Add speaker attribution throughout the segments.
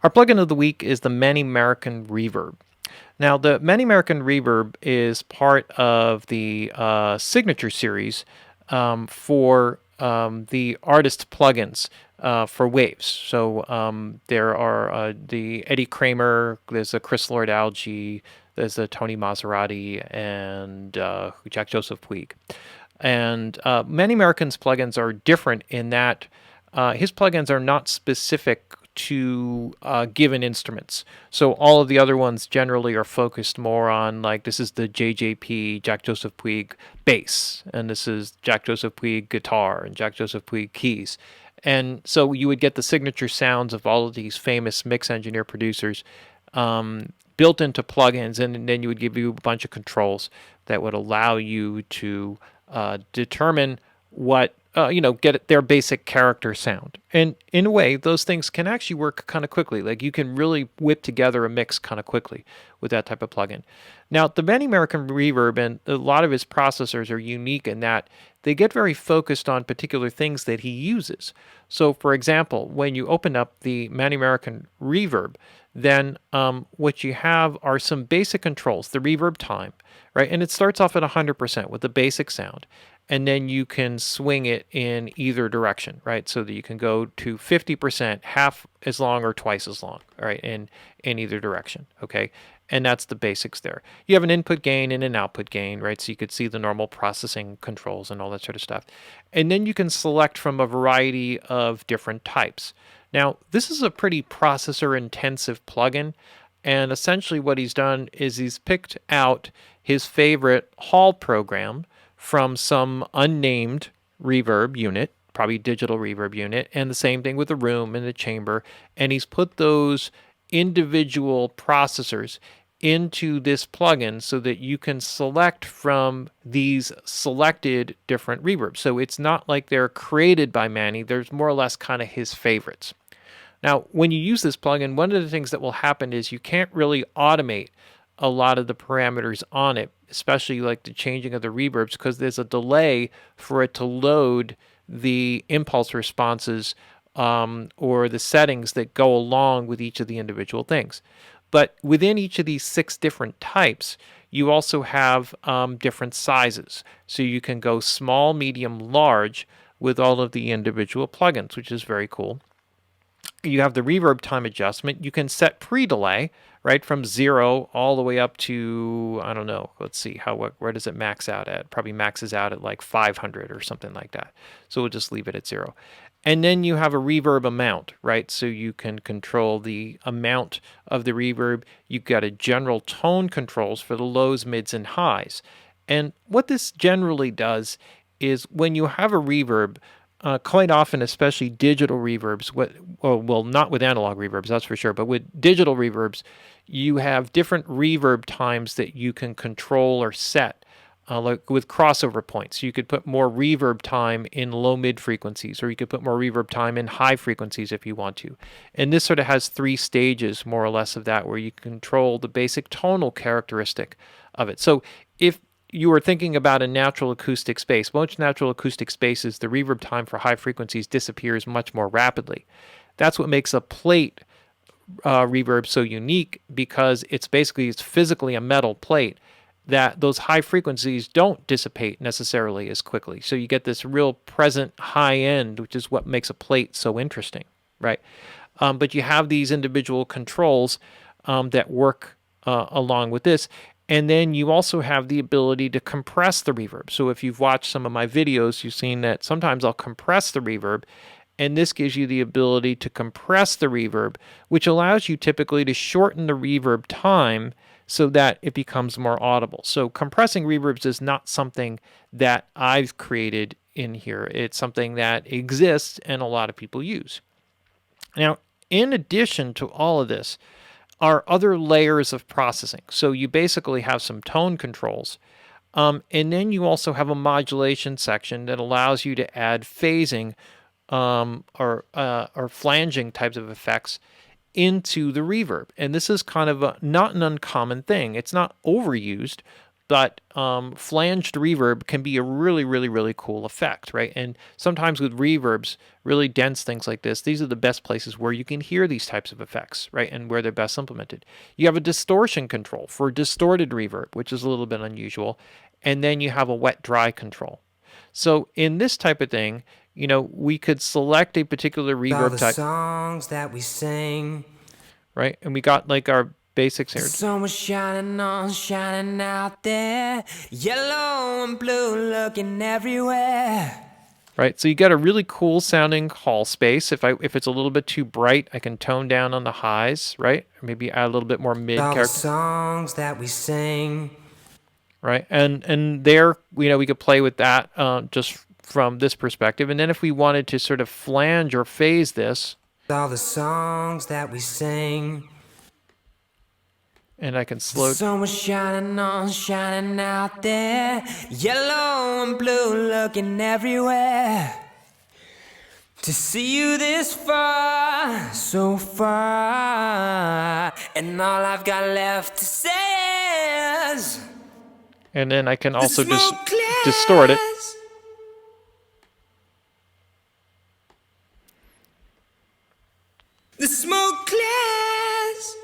Speaker 1: Our plugin of the week is the Manny Reverb. Now, the Manny Reverb is part of the signature series for the artist plugins for Waves. So there are the Eddie Kramer, there's a Chris Lord Algae, there's a Tony Maserati, and Jack Joseph Puig. And Manny American's plugins are different in that his plugins are not specific to given instruments. So all of the other ones generally are focused more on, like, this is the JJP, Jack Joseph Puig bass, and this is Jack Joseph Puig guitar, and Jack Joseph Puig keys. And so you would get the signature sounds of all of these famous mix engineer producers built into plugins, and then you would give you a bunch of controls that would allow you to determine what get their basic character sound. And in a way, those things can actually work kind of quickly. Like, you can really whip together a mix kind of quickly with that type of plugin. Now, the Manny Reverb and a lot of his processors are unique in that they get very focused on particular things that he uses. So, for example, when you open up the Manny Reverb, then what you have are some basic controls, the reverb time, right? And it starts off at 100% with the basic sound. And then you can swing it in either direction, right? So that you can go to 50%, half as long or twice as long, right? In either direction, okay? And that's the basics there. You have an input gain and an output gain, right? So you could see the normal processing controls and all that sort of stuff. And then you can select from a variety of different types. Now, this is a pretty processor-intensive plugin, and essentially what he's done is he's picked out his favorite Hall program from some unnamed reverb unit, probably digital reverb unit, and the same thing with the room and the chamber, and he's put those individual processors into this plugin so that you can select from these selected different reverbs. So it's not like they're created by Manny, there's more or less kind of his favorites. Now, when you use this plugin, one of the things that will happen is you can't really automate a lot of the parameters on it, especially like the changing of the reverbs, because there's a delay for it to load the impulse responses or the settings that go along with each of the individual things. But within each of these 6 different types, you also have different sizes. So you can go small, medium, large with all of the individual plugins, which is very cool. You have the reverb time adjustment. You can set pre-delay, right, from 0 all the way up to, I don't know, let's see, where does it max out at? Probably maxes out at like 500 or something like that. So we'll just leave it at 0. And then you have a reverb amount, right? So you can control the amount of the reverb. You've got a general tone controls for the lows, mids, and highs. And what this generally does is when you have a reverb, quite often, especially digital reverbs, well, not with analog reverbs, that's for sure, but with digital reverbs, you have different reverb times that you can control or set, like with crossover points. You could put more reverb time in low-mid frequencies, or you could put more reverb time in high frequencies if you want to. And this sort of has 3 stages, more or less, of that, where you control the basic tonal characteristic of it. So if you were thinking about a natural acoustic space, most natural acoustic spaces, the reverb time for high frequencies disappears much more rapidly. That's what makes a plate reverb so unique, because it's physically a metal plate, that those high frequencies don't dissipate necessarily as quickly. So you get this real present high end, which is what makes a plate so interesting, right? But you have these individual controls that work along with this. And then you also have the ability to compress the reverb. So if you've watched some of my videos, you've seen that sometimes I'll compress the reverb, and this gives you the ability to compress the reverb, which allows you typically to shorten the reverb time so that it becomes more audible. So compressing reverbs is not something that I've created in here. It's something that exists and a lot of people use. Now, in addition to all of this, are other layers of processing. So you basically have some tone controls, and then you also have a modulation section that allows you to add phasing or flanging types of effects into the reverb. And this is kind of not an uncommon thing. It's not overused, but flanged reverb can be a really, really, really cool effect, right? And sometimes with reverbs, really dense things like this, these are the best places where you can hear these types of effects, right? And where they're best implemented. You have a distortion control for distorted reverb, which is a little bit unusual. And then you have a wet-dry control. So in this type of thing, we could select a particular
Speaker 2: All
Speaker 1: reverb
Speaker 2: the
Speaker 1: type,
Speaker 2: songs that we sing,
Speaker 1: right? And we got like our basics
Speaker 2: the
Speaker 1: here.
Speaker 2: sun was shining on, shining out there, yellow and blue looking everywhere.
Speaker 1: Right, so you got a really cool sounding hall space. If it's a little bit too bright, I can tone down on the highs, right? Or maybe add a little bit more mid
Speaker 2: All the
Speaker 1: character,
Speaker 2: songs that we sing,
Speaker 1: right? And there, we could play with that just from this perspective. And then if we wanted to sort of flange or phase this,
Speaker 2: all the songs that we sing.
Speaker 1: and I can
Speaker 2: The
Speaker 1: slow.
Speaker 2: sun was shining on, shining out there, yellow and blue looking everywhere. To see you this far, so far, and all I've got left to say is
Speaker 1: And then I can
Speaker 2: the
Speaker 1: also just
Speaker 2: smoke
Speaker 1: distort it.
Speaker 2: clears, the smoke clears,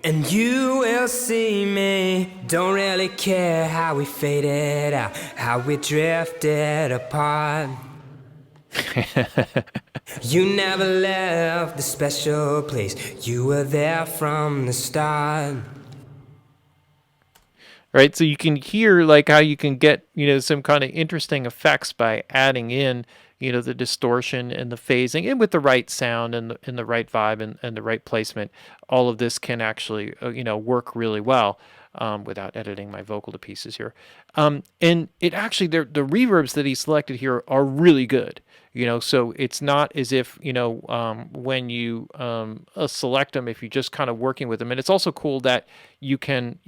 Speaker 2: and you will see me. Don't really care how we faded out, how we drifted apart. You never left the special place. You were there from the start.
Speaker 1: Right, so you can hear like how you can get some kind of interesting effects by adding in the distortion and the phasing, and with the right sound and the right vibe and the right placement, all of this can actually work really well without editing my vocal to pieces here. And it actually, the reverbs that he selected here are really good. So it's not as if when you select them, if you're just kind of working with them. And it's also cool that you can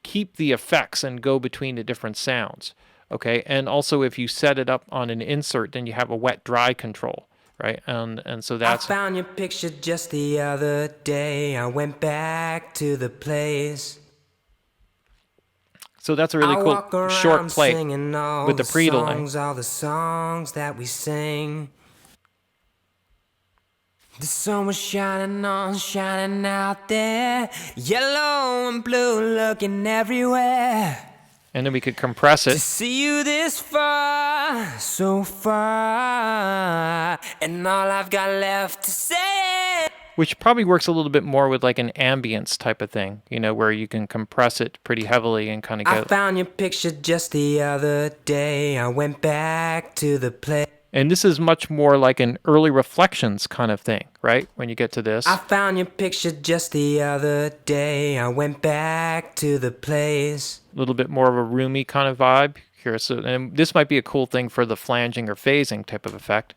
Speaker 1: keep the effects and go between the different sounds. Okay, and also if you set it up on an insert, then you have a wet-dry control, right? And so
Speaker 2: I
Speaker 1: that's,
Speaker 2: found your picture just the other day. I went back to the place.
Speaker 1: so that's a really
Speaker 2: I
Speaker 1: cool
Speaker 2: walk
Speaker 1: short
Speaker 2: around
Speaker 1: play
Speaker 2: singing all
Speaker 1: with
Speaker 2: the
Speaker 1: the pre-delay.
Speaker 2: songs, all the songs that we sing. The sun was shining on, shining out there, yellow and blue looking everywhere.
Speaker 1: And then we could compress
Speaker 2: To
Speaker 1: it,
Speaker 2: see you this far, so far, and all I've got left to say.
Speaker 1: which probably works a little bit more with like an ambience type of thing, where you can compress it pretty heavily and kind of
Speaker 2: I
Speaker 1: get.
Speaker 2: found your picture just the other day. I went back to the place.
Speaker 1: And this is much more like an early reflections kind of thing, right? When you get to this.
Speaker 2: I found your picture just the other day. I went back to the place.
Speaker 1: A little bit more of a roomy kind of vibe here. So, and this might be a cool thing for the flanging or phasing type of effect.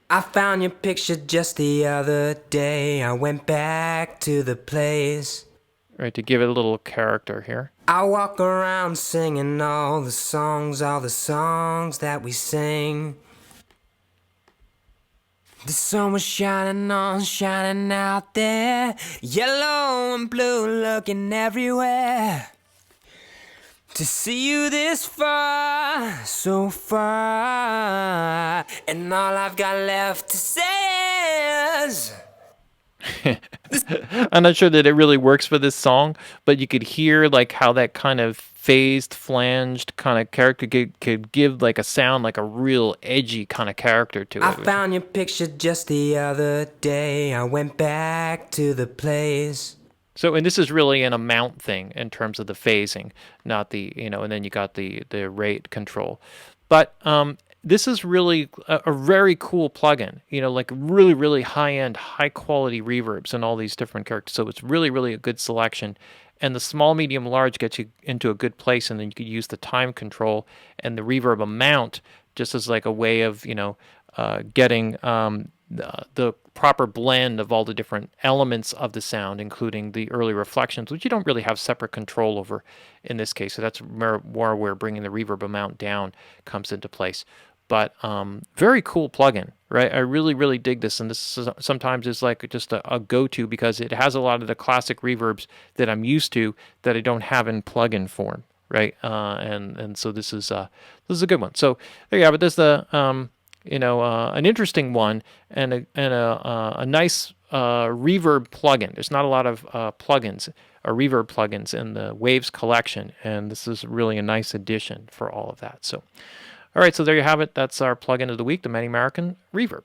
Speaker 2: I found your picture just the other day. I went back to the place.
Speaker 1: Right, to give it a little character here.
Speaker 2: I walk around singing all the songs that we sing. The sun was shining on, shining out there, yellow and blue looking everywhere. To see you this far, so far, and all I've got left to say is
Speaker 1: I'm not sure that it really works for this song, but you could hear like how that kind of phased, flanged kind of character could give like a sound, like a real edgy kind of character to it.
Speaker 2: I found your picture just the other day. I went back to the place.
Speaker 1: So, and this is really an amount thing in terms of the phasing, not the, and then you got the rate control. But this is really a very cool plugin, like really, really high-end, high-quality reverbs and all these different characters. So it's really, really a good selection. And the small, medium, large gets you into a good place, and then you could use the time control and the reverb amount just as like a way of, getting the proper blend of all the different elements of the sound, including the early reflections, which you don't really have separate control over in this case. So that's more where bringing the reverb amount down comes into place. But very cool plugin, right? I really, really dig this. And this is, sometimes is like just a go-to because it has a lot of the classic reverbs that I'm used to that I don't have in plugin form, right? And so this is a good one. So there you have it. There's the an interesting one and a nice reverb plugin. There's not a lot of plugins or reverb plugins in the Waves collection, and this is really a nice addition for all of that. So, all right, so there you have it. That's our plugin of the week, the Manny Marroquin Reverb.